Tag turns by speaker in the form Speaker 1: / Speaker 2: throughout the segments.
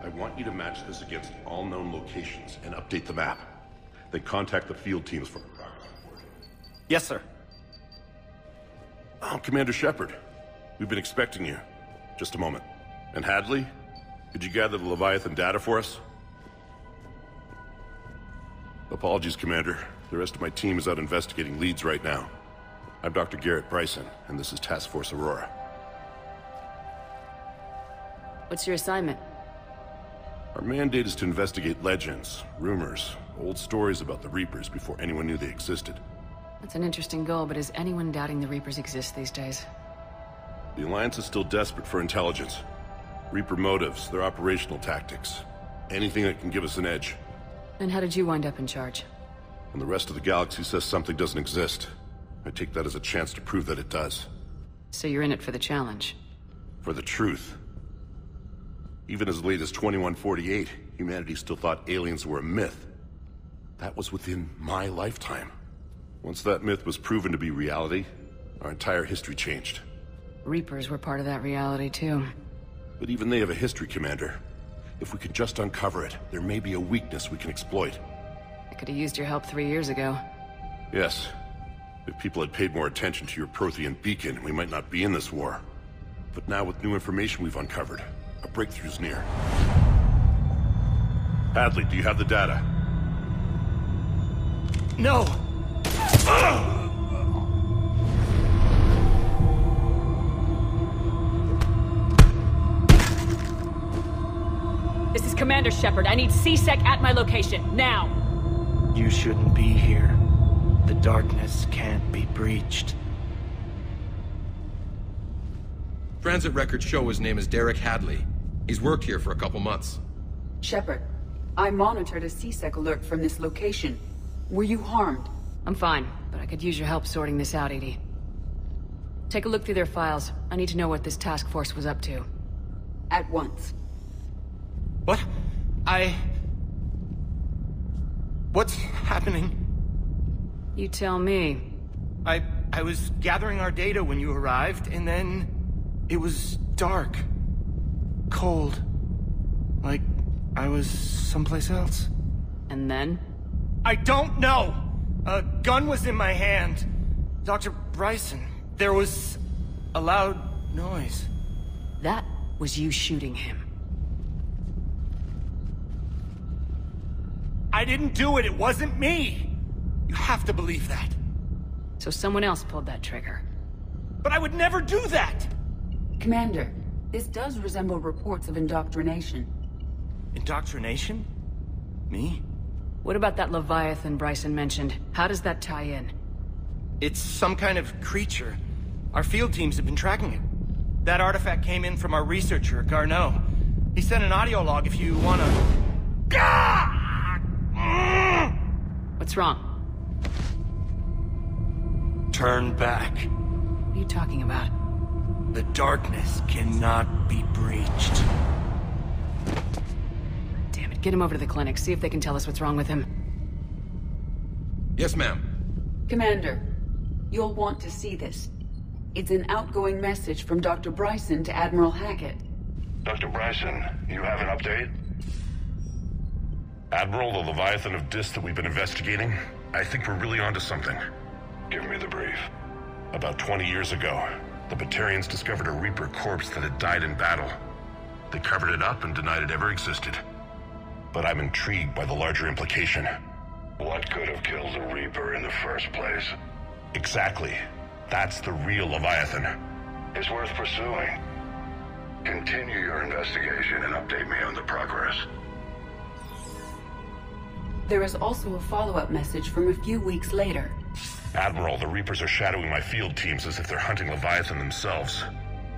Speaker 1: I want you to match this against all known locations and update the map. Then contact the field teams for progress reporting.
Speaker 2: Yes, sir.
Speaker 1: Oh, Commander Shepard. We've been expecting you. Just a moment. And Hadley? Could you gather the Leviathan data for us? Apologies, Commander. The rest of my team is out investigating leads right now. I'm Dr. Garrett Bryson, and this is Task Force Aurora.
Speaker 3: What's your assignment?
Speaker 1: Our mandate is to investigate legends, rumors, old stories about the Reapers before anyone knew they existed.
Speaker 3: That's an interesting goal, but is anyone doubting the Reapers exist these days?
Speaker 1: The Alliance is still desperate for intelligence. Reaper motives, their operational tactics. Anything that can give us an edge.
Speaker 3: And how did you wind up in charge?
Speaker 1: When the rest of the galaxy says something doesn't exist, I take that as a chance to prove that it does.
Speaker 3: So you're in it for the challenge?
Speaker 1: For the truth. Even as late as 2148, humanity still thought aliens were a myth. That was within my lifetime. Once that myth was proven to be reality, our entire history changed.
Speaker 3: Reapers were part of that reality, too.
Speaker 1: But even they have a history, Commander. If we could just uncover it, there may be a weakness we can exploit.
Speaker 3: I could have used your help 3 years ago.
Speaker 1: Yes. If people had paid more attention to your Prothean beacon, we might not be in this war. But now with new information we've uncovered, a breakthrough's near. Hadley, do you have the data?
Speaker 2: No!
Speaker 3: This is Commander Shepard. I need CSEC at my location, now!
Speaker 4: You shouldn't be here. The darkness can't be breached.
Speaker 5: Transit records show his name is Derek Hadley. He's worked here for a couple months.
Speaker 6: Shepard, I monitored a CSEC alert from this location. Were you harmed?
Speaker 3: I'm fine, but I could use your help sorting this out, Edie. Take a look through their files. I need to know what this task force was up to.
Speaker 6: At once.
Speaker 4: What? What's happening?
Speaker 3: You tell me.
Speaker 4: I was gathering our data when you arrived, and then it was dark. Cold. Like I was someplace else.
Speaker 3: And then?
Speaker 4: I don't know! A gun was in my hand. Dr. Bryson, there was a loud noise.
Speaker 3: That was you shooting him.
Speaker 4: I didn't do it, it wasn't me! You have to believe that.
Speaker 3: So someone else pulled that trigger.
Speaker 4: But I would never do that!
Speaker 6: Commander, this does resemble reports of indoctrination.
Speaker 4: Indoctrination? Me?
Speaker 3: What about that Leviathan Bryson mentioned? How does that tie in?
Speaker 4: It's some kind of creature. Our field teams have been tracking it. That artifact came in from our researcher, Garneau. He sent an audio log if you wanna...
Speaker 3: What's wrong?
Speaker 4: Turn back.
Speaker 3: What are you talking about?
Speaker 4: The darkness cannot be breached.
Speaker 3: Damn it, get him over to the clinic. See if they can tell us what's wrong with him.
Speaker 5: Yes, ma'am.
Speaker 6: Commander, You'll want to see this. It's an outgoing message from Dr. Bryson to Admiral Hackett.
Speaker 1: Dr. Bryson, you have an update? Admiral, the Leviathan of Dis that we've been investigating, I think we're really onto something. Give me the brief. About 20 years ago, the Batarians discovered a Reaper corpse that had died in battle. They covered it up and denied it ever existed. But I'm intrigued by the larger implication. What could have killed the Reaper in the first place? Exactly. That's the real Leviathan. It's worth pursuing. Continue your investigation and update me on the progress.
Speaker 6: There is also a follow-up message from a few weeks later.
Speaker 1: Admiral, the Reapers are shadowing my field teams as if they're hunting Leviathan themselves.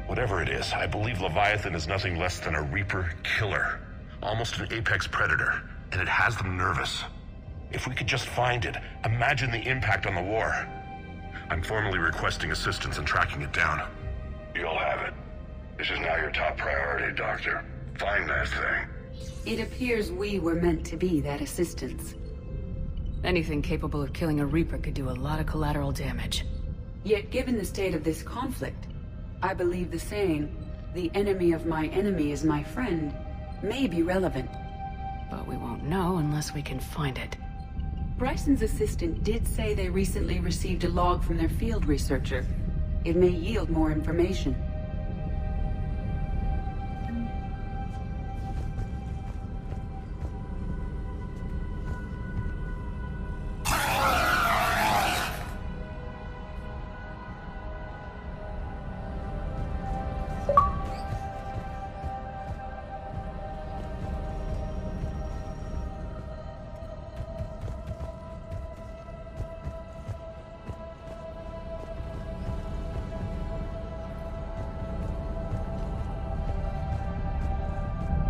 Speaker 1: Whatever it is, I believe Leviathan is nothing less than a Reaper killer. Almost an apex predator, and it has them nervous. If we could just find it, imagine the impact on the war. I'm formally requesting assistance in tracking it down. You'll have it. This is now your top priority, Doctor. Find that thing.
Speaker 6: It appears we were meant to be that assistance.
Speaker 3: Anything capable of killing a Reaper could do a lot of collateral damage.
Speaker 6: Yet given the state of this conflict, I believe the saying, "The enemy of my enemy is my friend," may be relevant.
Speaker 3: But we won't know unless we can find it.
Speaker 6: Bryson's assistant did say they recently received a log from their field researcher. It may yield more information.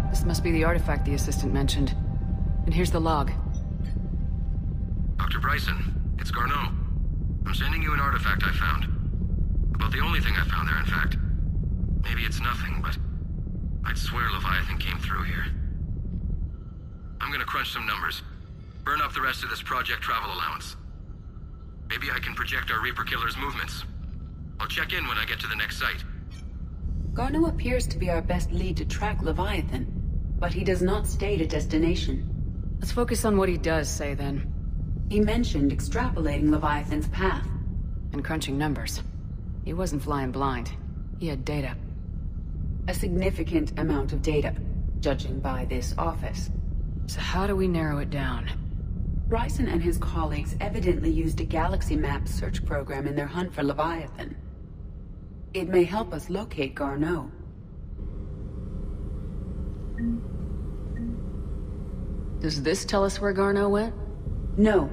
Speaker 3: This must be the artifact the assistant mentioned. And here's the log.
Speaker 5: Dr. Bryson, it's Garneau. I'm sending you an artifact I found. About the only thing I found there, in fact. Maybe it's nothing, but I'd swear Leviathan came through here. I'm gonna crunch some numbers. Burn up the rest of this project travel allowance. Maybe I can project our Reaper killer's movements. I'll check in when I get to the next site.
Speaker 6: Garneau appears to be our best lead to track Leviathan, but he does not state a destination.
Speaker 3: Let's focus on what he does say, then.
Speaker 6: He mentioned extrapolating Leviathan's path.
Speaker 3: And crunching numbers. He wasn't flying blind. He had data.
Speaker 6: A significant amount of data, judging by this office.
Speaker 3: So how do we narrow it down?
Speaker 6: Bryson and his colleagues evidently used a galaxy map search program in their hunt for Leviathan. It may help us locate Garneau.
Speaker 3: Does this tell us where Garneau went?
Speaker 6: No.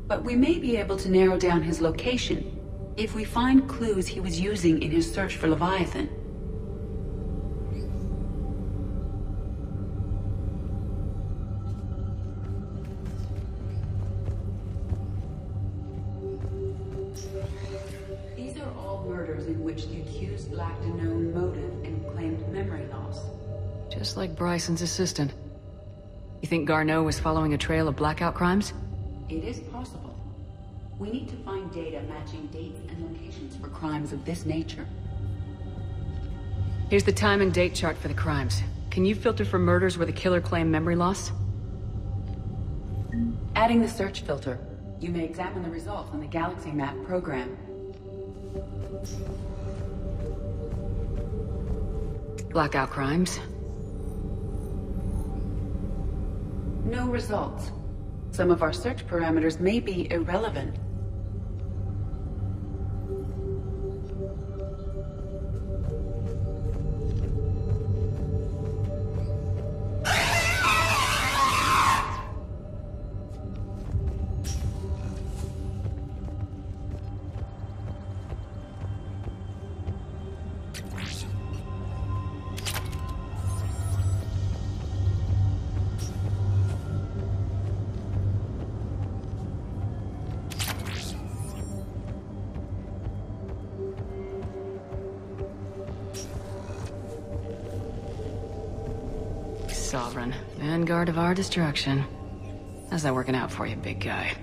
Speaker 6: But we may be able to narrow down his location if we find clues he was using in his search for Leviathan. These are all murders in which the accused lacked a known motive and claimed memory loss.
Speaker 3: Just like Bryson's assistant. You think Garneau was following a trail of blackout crimes?
Speaker 6: It is possible. We need to find data matching dates and locations for crimes of this nature.
Speaker 3: Here's the time and date chart for the crimes. Can you filter for murders where the killer claimed memory loss?
Speaker 6: Adding the search filter, you may examine the results on the Galaxy Map program.
Speaker 3: Blackout crimes.
Speaker 6: No results. Some of our search parameters may be irrelevant.
Speaker 3: Sovereign. Vanguard of our destruction. How's that working out for you, big guy?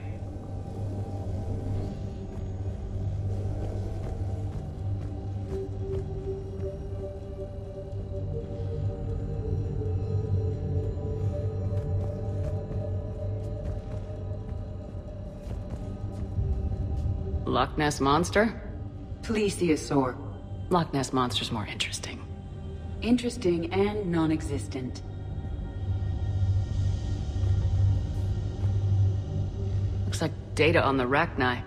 Speaker 3: Loch Ness Monster?
Speaker 6: Plesiosaur.
Speaker 3: Loch Ness Monster's more interesting.
Speaker 6: Interesting and non-existent.
Speaker 3: Looks like data on the Rachni.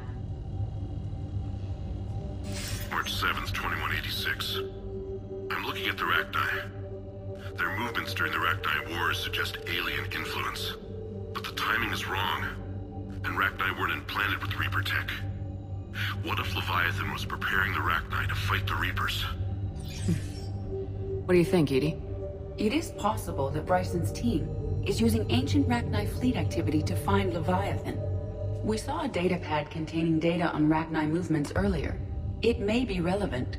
Speaker 1: March 7th, 2186. I'm looking at the Rachni. Their movements during the Rachni Wars suggest alien influence. But the timing is wrong. And Rachni weren't implanted with Reaper tech. What if Leviathan was preparing the Rachni to fight the Reapers?
Speaker 3: What do you think, Edie?
Speaker 6: It is possible that Bryson's team is using ancient Rachni fleet activity to find Leviathan. We saw a datapad containing data on Rachni movements earlier. It may be relevant.